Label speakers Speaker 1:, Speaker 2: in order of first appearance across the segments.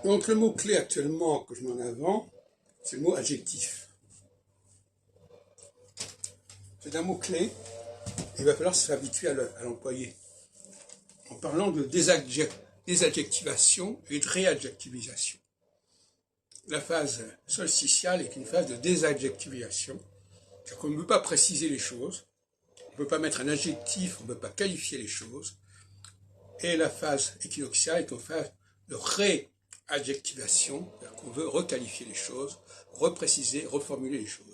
Speaker 1: Donc le mot-clé actuellement que je mets en avant, c'est le mot adjectif. C'est un mot-clé, il va falloir s'habituer à l'employer. En parlant de désadjectivation et de réadjectivisation. La phase solsticiale est une phase de désadjectivation. C'est-à-dire qu'on ne peut pas préciser les choses, on ne peut pas mettre un adjectif, on ne peut pas qualifier les choses. Et la phase équinoxiale est une phase de réadjectivation, c'est-à-dire qu'on veut requalifier les choses, repréciser, reformuler les choses.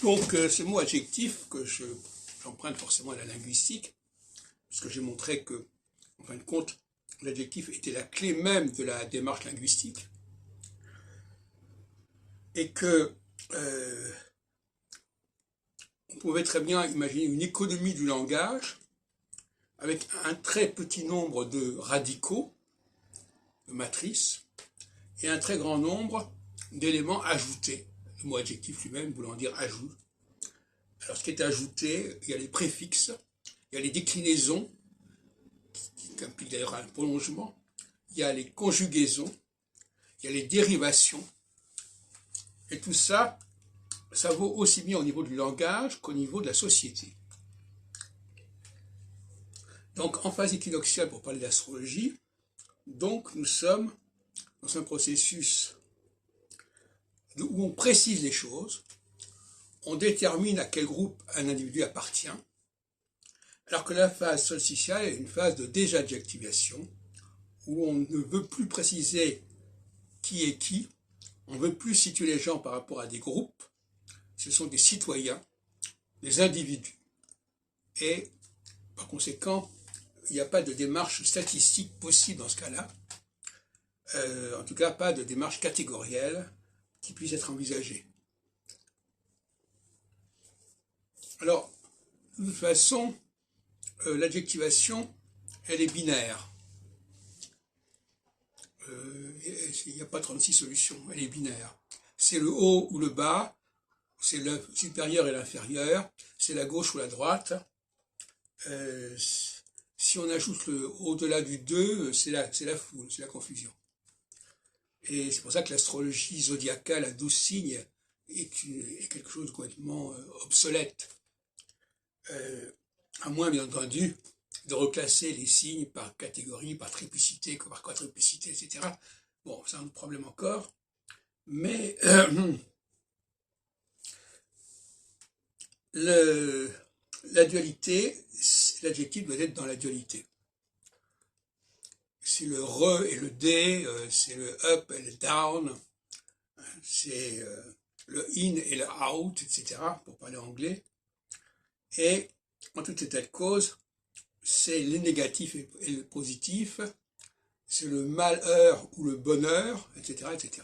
Speaker 1: Donc ce mot adjectif que j'emprunte forcément à la linguistique, puisque j'ai montré que, en fin de compte, l'adjectif était la clé même de la démarche linguistique, et que on pouvait très bien imaginer une économie du langage avec un très petit nombre de radicaux, de matrices, et un très grand nombre d'éléments ajoutés. Le mot adjectif lui-même voulant dire ajout. Alors ce qui est ajouté, il y a les préfixes, il y a les déclinaisons, qui impliquent d'ailleurs un prolongement, il y a les conjugaisons, il y a les dérivations, et tout ça, ça vaut aussi bien au niveau du langage qu'au niveau de la société. Donc en phase équinoxiale, pour parler d'astrologie, donc nous sommes dans un processus où on précise les choses, on détermine à quel groupe un individu appartient, alors que la phase solsticiale est une phase de désadjectivation, où on ne veut plus préciser qui est qui, on ne veut plus situer les gens par rapport à des groupes, ce sont des citoyens, des individus. Et par conséquent, il n'y a pas de démarche statistique possible dans ce cas-là, en tout cas pas de démarche catégorielle qui puisse être envisagée. Alors, de toute façon, l'adjectivation, elle est binaire. Il n'y a pas 36 solutions, elle est binaire. C'est le haut ou le bas, c'est le supérieur et l'inférieur, c'est la gauche ou la droite. Si on ajoute le au-delà du 2, c'est la foule, c'est la confusion. Et c'est pour ça que l'astrologie zodiacale à 12 signes est quelque chose de complètement obsolète. À moins, bien entendu, de reclasser les signes par catégorie, par triplicité, par quadruplicité, etc. Bon, c'est un autre problème encore. Mais la dualité, l'adjectif doit être dans la dualité. C'est le re et le d, c'est le up et le down, c'est le in et le out, etc., pour parler anglais. Et en tout état de cause, c'est le négatif et le positif, c'est le malheur ou le bonheur, etc., etc.